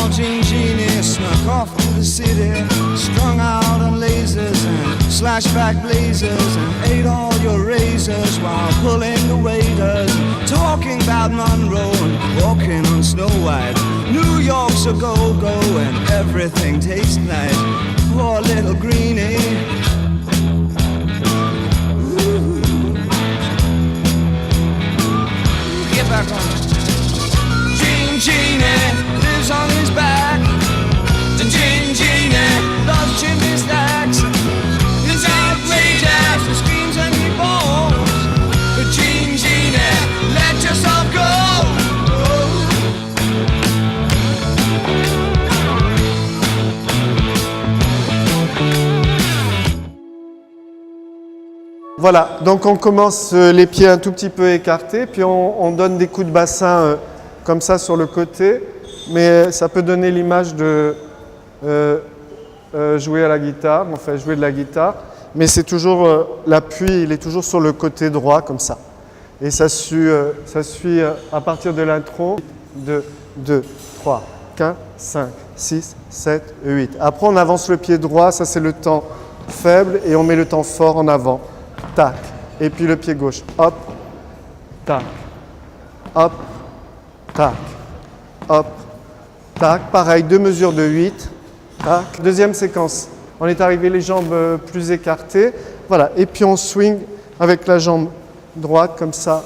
Belgian genius snuck off to the city, strung out on lasers and slashback blazers, and ate all your razors while pulling the waiters, talking about Monroe and walking on Snow White. New York's a go-go and everything tastes nice. Poor little greenie. Get back on it. Gene Genie lives on his back. The Gene Genie loves chimney stacks. It's outrageous, he screams and he falls. The Gene Genie, let yourself go. Voilà, donc on commence les pieds un tout petit peu écartés, puis on donne des coups de bassin comme ça sur le côté, mais ça peut donner l'image de jouer à la guitare, enfin jouer de la guitare, mais c'est toujours, l'appui il est toujours sur le côté droit comme ça. Et ça suit à partir de l'intro, 2, 2, 3, 4, 5, 6, 7, 8. Après on avance le pied droit, ça c'est le temps faible, et on met le temps fort en avant. Tac, et puis le pied gauche, hop, tac, hop, tac, hop, tac. Pareil, 2 mesures de 8, tac. Deuxième séquence, on est arrivé les jambes plus écartées, voilà, et puis on swing avec la jambe droite comme ça,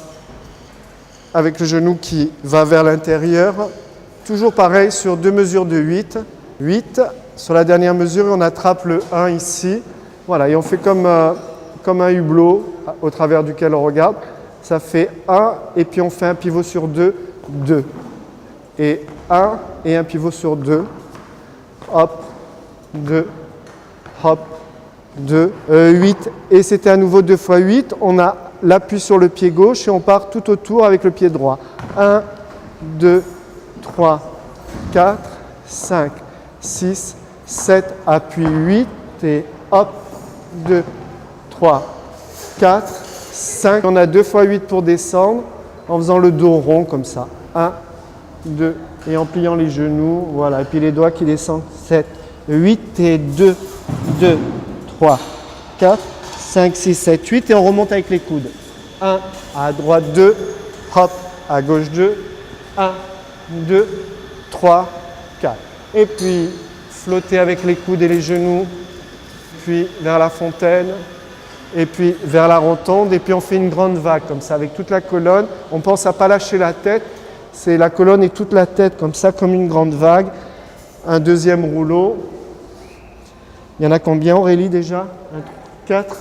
avec le genou qui va vers l'intérieur. Toujours pareil sur 2 mesures de 8, 8. Sur la dernière mesure, on attrape le 1 ici, voilà, et on fait comme un hublot au travers duquel on regarde. Ça fait 1 et puis on fait un pivot sur 2, 2. Et 1 et un pivot sur 2. Hop, 2, hop, 2, 8. Et c'était à nouveau 2 fois 8. On a l'appui sur le pied gauche et on part tout autour avec le pied droit. 1, 2, 3, 4, 5, 6, 7, appui 8 et hop, 2, 3, 4, 5. On a 2 fois 8 pour descendre en faisant le dos rond comme ça. 1, 2 et en pliant les genoux. Voilà. Et puis les doigts qui descendent. 7, 8 et 2, 2, 3, 4, 5, 6, 7, 8. Et on remonte avec les coudes. 1, à droite 2, hop, à gauche 2, 1, 2, 3, 4. Et puis flotter avec les coudes et les genoux. Puis vers la fontaine. Et puis vers la rotonde, et puis on fait une grande vague comme ça, avec toute la colonne. On pense à ne pas lâcher la tête, c'est la colonne et toute la tête comme ça, comme une grande vague. Un deuxième rouleau. Il y en a combien, Aurélie, déjà? 4.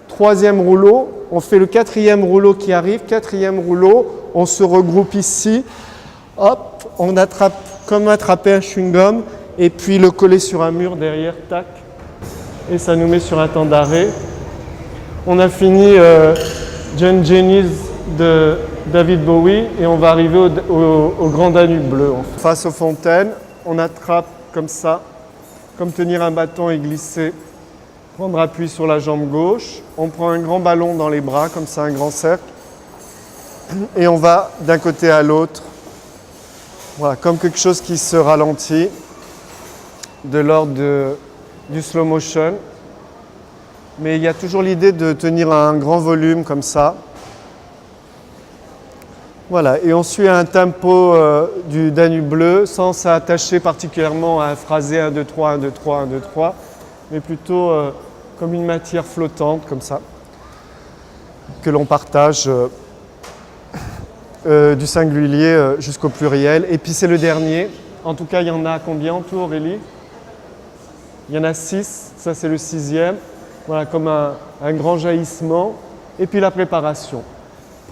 Troisième rouleau. On fait le 4e rouleau qui arrive. 4e rouleau. On se regroupe ici. Hop, on attrape comme attraper un chewing-gum, et puis le coller sur un mur derrière, tac. Et ça nous met sur un temps d'arrêt. On a fini John Genies de David Bowie et on va arriver au Grand Danube bleu. Face aux fontaines, on attrape comme ça, comme tenir un bâton et glisser. Prendre appui sur la jambe gauche. On prend un grand ballon dans les bras, comme ça, un grand cercle. Et on va d'un côté à l'autre. Voilà, comme quelque chose qui se ralentit, de l'ordre du slow motion. Mais il y a toujours l'idée de tenir un grand volume comme ça. Voilà, et on suit un tempo du Danube bleu sans s'attacher particulièrement à un phrasé 1, 2, 3, 1, 2, 3, 1, 2, 3, mais plutôt comme une matière flottante comme ça, que l'on partage du singulier jusqu'au pluriel. Et puis c'est le dernier. En tout cas, il y en a combien en tout, Aurélie? Il y en a 6, ça c'est le 6e. Voilà, comme un grand jaillissement. Et puis la préparation.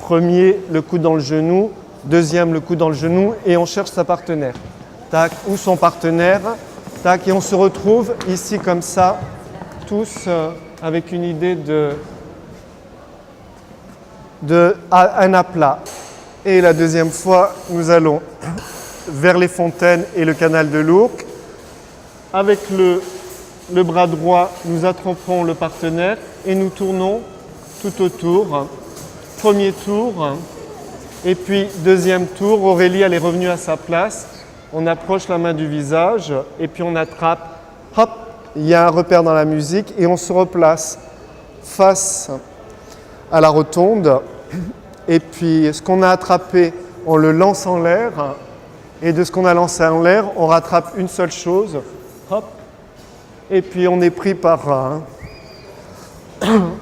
Premier, le coude dans le genou. Deuxième, le coude dans le genou. Et on cherche sa partenaire. Tac, ou son partenaire. Tac, et on se retrouve ici comme ça, tous avec une idée de un aplat. Et la deuxième fois, nous allons vers les fontaines et le canal de l'Ourcq. Avec le bras droit, nous attraperons le partenaire et nous tournons tout autour. Premier tour, et puis deuxième tour, Aurélie elle est revenue à sa place. on approche la main du visage et puis on attrape, hop, il y a un repère dans la musique et on se replace face à la rotonde. Et puis ce qu'on a attrapé, on le lance en l'air. Et de ce qu'on a lancé en l'air, on rattrape une seule chose, hop, et puis on est pris par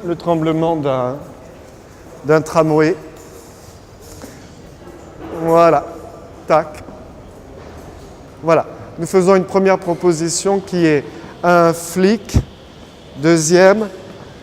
le tremblement d'un tramway. Voilà, tac. Voilà, nous faisons une première proposition qui est un flic, deuxième,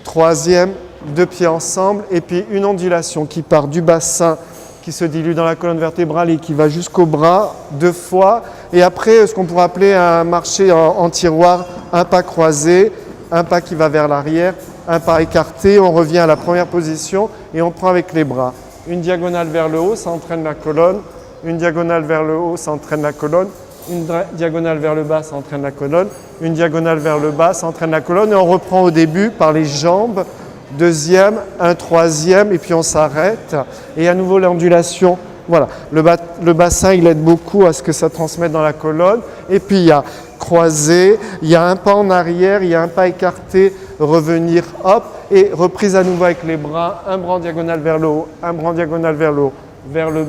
troisième, deux pieds ensemble, et puis une ondulation qui part du bassin, qui se dilue dans la colonne vertébrale et qui va jusqu'au bras, 2 fois. Et après, ce qu'on pourrait appeler un marché en tiroir, un pas croisé, un pas qui va vers l'arrière, un pas écarté. On revient à la première position et on prend avec les bras. Une diagonale vers le haut, ça entraîne la colonne. Une diagonale vers le haut, ça entraîne la colonne. Une diagonale vers le bas, ça entraîne la colonne. Une diagonale vers le bas, ça entraîne la colonne. Et on reprend au début par les jambes. Deuxième, un troisième, et puis on s'arrête. Et à nouveau l'ondulation. Voilà, le bassin, il aide beaucoup à ce que ça transmette dans la colonne. Et puis il y a croisé, il y a un pas en arrière, il y a un pas écarté, revenir, hop, et reprise à nouveau avec les bras, un bras en diagonale vers le haut, un bras en diagonale vers le haut, vers le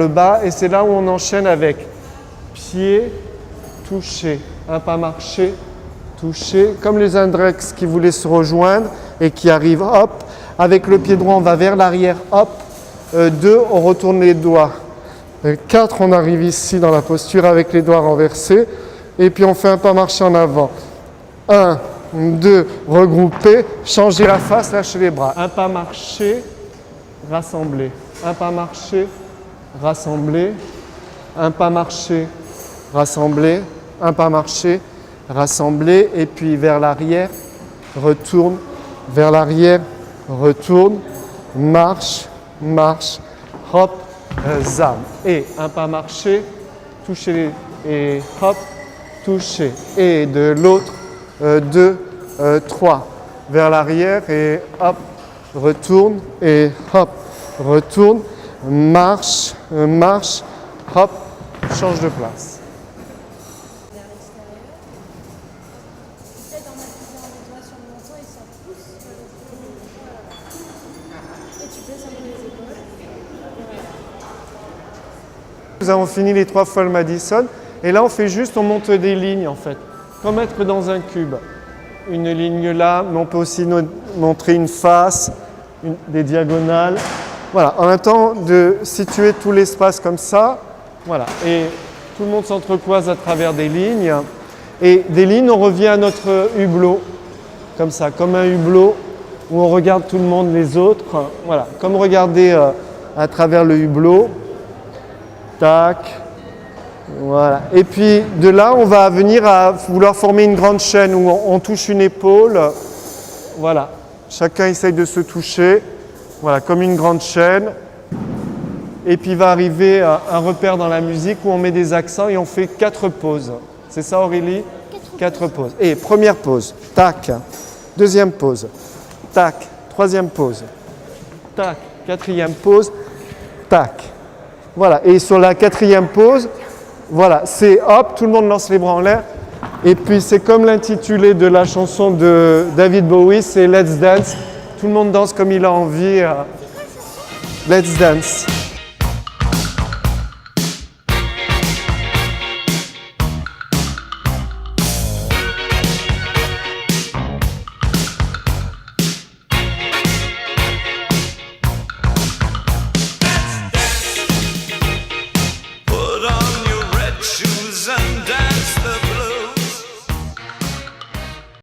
bas. Et c'est là où on enchaîne avec pied, touché, un pas marché, touché, comme les index qui voulaient se rejoindre et qui arrivent, hop, avec le pied droit, on va vers l'arrière, hop, 2, on retourne les doigts, 4, on arrive ici dans la posture avec les doigts renversés, et puis on fait un pas marché en avant, 1, 2, regrouper, changer la face, lâcher les bras, un pas marché, rassembler, un pas marché, rassembler, un pas marché, rassembler, un pas marché, rassembler, et puis vers l'arrière, retourne, vers l'arrière, retourne, marche, marche, hop, zam. Et un pas marché, toucher et hop, toucher. Et de l'autre, 2, 3. Vers l'arrière et hop, retourne et hop, retourne, marche, marche, hop, change de place. Nous avons fini les 3 fois le Madison et là on fait juste, on monte des lignes en fait, comme être dans un cube. Une ligne là, mais on peut aussi montrer une face, des diagonales. Voilà, en attendant de situer tout l'espace comme ça, voilà, et tout le monde s'entrecroise à travers des lignes. Et des lignes, on revient à notre hublot, comme ça, comme un hublot où on regarde tout le monde, les autres. Voilà, comme regarder à travers le hublot. Tac, voilà. Et puis de là, on va venir à vouloir former une grande chaîne où on touche une épaule. Voilà, chacun essaye de se toucher. Voilà, comme une grande chaîne. Et puis va arriver un repère dans la musique où on met des accents et on fait 4 pauses. C'est ça Aurélie ? 4 pauses. Et première pause, tac. Deuxième pause, tac. Troisième pause, tac. Quatrième pause, tac. Voilà, et sur la 4e pause, voilà, c'est hop, tout le monde lance les bras en l'air. Et puis c'est comme l'intitulé de la chanson de David Bowie, c'est Let's Dance. Tout le monde danse comme il a envie. Let's Dance.